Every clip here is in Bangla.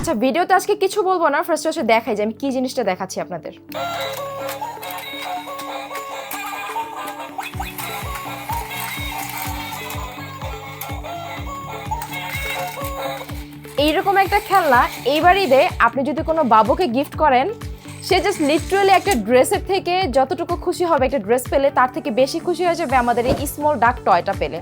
আচ্ছা ভিডিওতে আজকে কিছু বলবো না, ফার্স্ট হচ্ছে দেখাই যে আমি কি জিনিসটা দেখাচ্ছি আপনাদের। এইরকম একটা খেলনা এইবার ঈদে আপনি যদি কোনো বাবুকে গিফট করেন, সে জাস্ট লিটারালি একটা ড্রেসের থেকে যতটুকু খুশি হবে একটা ড্রেস পেলে তার থেকে বেশি খুশি হয়ে যাবে আমাদের এই স্মল ডাক টয়টা পেলে।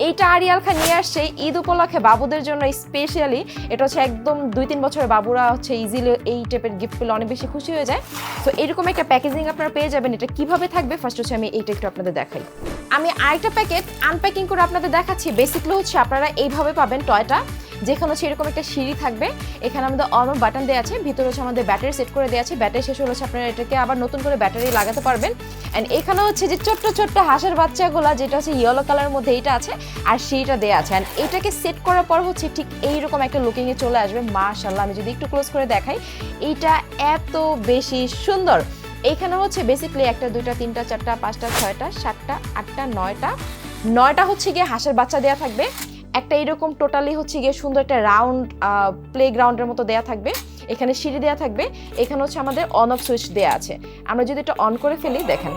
এইটা আরিয়াল খান নিয়ে আসছে ঈদ উপলক্ষে বাবুদের জন্য স্পেশালি। এটা হচ্ছে একদম 2-3 বছরের বাবুরা হচ্ছে ইজিলি এই টাইপের গিফট পেলে অনেক বেশি খুশি হয়ে যায়। তো এরকম একটা প্যাকেজিং আপনারা পেয়ে যাবেন। এটা কিভাবে থাকবে ফার্স্ট হচ্ছে আমি এইটা একটু আপনাদের দেখাই। আমি আরেকটা প্যাকেট আনপ্যাকিং করে আপনাদের দেখাচ্ছি। বেসিক্যালি হচ্ছে আপনারা এইভাবে পাবেন টয়টা, যেখানে হচ্ছে এরকম একটা সিঁড়ি থাকবে। এখানে আমাদের অন অফ বাটন দেওয়া আছে, ভিতরে হচ্ছে আমাদের ব্যাটারি সেট করে দেওয়া আছে। ব্যাটারি শেষ হলে আপনারা এটাকে আবার নতুন করে ব্যাটারি লাগাতে পারবেন। অ্যান্ড এখানে হচ্ছে যে ছোট্ট ছোট্ট হাঁসের বাচ্চাগুলা, যেটা হচ্ছে ইয়েলো কালারের মধ্যে এইটা আছে আর সিঁড়িটা দেওয়া আছে। অ্যান্ড এটাকে সেট করার পর হচ্ছে ঠিক এইরকম একটা লুকিংয়ে চলে আসবে। মাশাআল্লাহ, আমি যদি একটু ক্লোজ করে দেখাই, এইটা এত বেশি সুন্দর। এইখানে হচ্ছে বেসিক্যালি 1, 2, 3, 4, 5, 6, 7, 8, 9টা হচ্ছে গিয়ে হাঁসের বাচ্চা দেওয়া থাকবে। একটা এরকম টোটালি হচ্ছে গিয়ে সুন্দর একটা রাউন্ড প্লে গ্রাউন্ডের মতো দেয়া থাকবে। এখানে সিঁড়ি দেয়া থাকবে। এখানে হচ্ছে আমাদের অন অফ সুইচ দেয়া আছে। আমরা যদি এটা অন করে ফেলি, দেখেন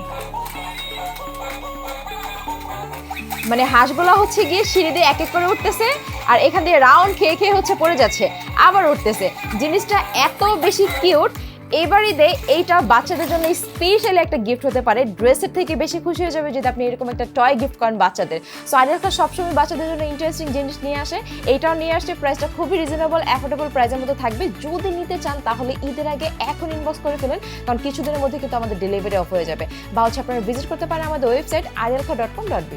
মানে হাঁসগুলা হচ্ছে গিয়ে সিঁড়ি দিয়ে এক এক করে উঠতেছে আর এখান দিয়ে রাউন্ড খেয়ে খেয়ে হচ্ছে পড়ে যাচ্ছে, আবার উঠতেছে। জিনিসটা এত বেশি কিউট। এইবার ঈদে এইটা বাচ্চাদের জন্য স্পেশালি একটা গিফট হতে পারে। ড্রেসের থেকে বেশি খুশি হয়ে যাবে যদি আপনি এরকম একটা টয় গিফট করেন বাচ্চাদের। সো আরেকটা সবসময় বাচ্চাদের জন্য ইন্টারেস্টিং জিনিস নিয়ে আসে। এইটাও নিয়ে আসছে, প্রাইসটা খুবই রিজনেবল অ্যাফোর্ডেবল প্রাইসের মধ্যে থাকবে। যদি নিতে চান তাহলে ঈদের আগে এখন ইনবক্স করে ফেলেন, কারণ কিছুদিনের মধ্যে কিন্তু আমাদের ডেলিভারি অফ হয়ে যাবে। বা হচ্ছে আপনারা ভিজিট করতে পারেন আমাদের ওয়েবসাইট arialkha.com.bd।